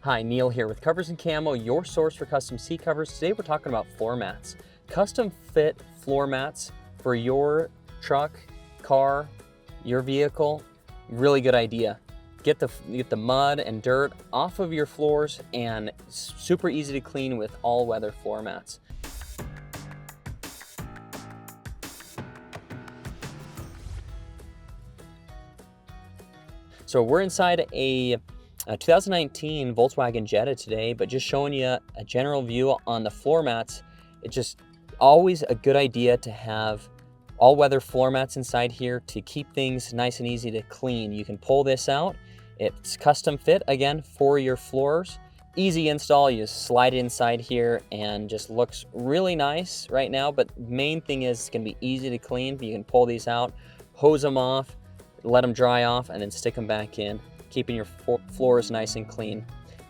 Hi, Neil here with Covers Camo, your source for custom seat covers. Today we're talking about floor mats. Custom fit floor mats for your truck, car, your vehicle. Really good idea. Get the mud and dirt off of your floors, and super easy to clean with all-weather floor mats. So we're inside a 2019 Volkswagen Jetta today, but just showing you a general view on the floor mats. It's just always a good idea to have all-weather floor mats inside here to keep things nice and easy to clean. You can pull this out. It's custom fit, again, for your floors. Easy install. You just slide it inside here and just looks really nice right now, but main thing is it's gonna be easy to clean. You can pull these out, hose them off, let them dry off, and then stick them back in, keeping your floors nice and clean.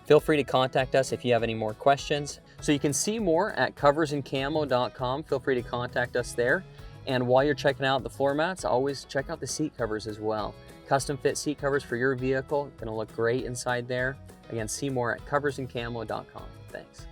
Feel free to contact us if you have any more questions. So you can see more at coversandcamo.com. Feel free to contact us there. And while you're checking out the floor mats, always check out the seat covers as well. Custom fit seat covers for your vehicle, gonna look great inside there. Again, see more at coversandcamo.com. Thanks.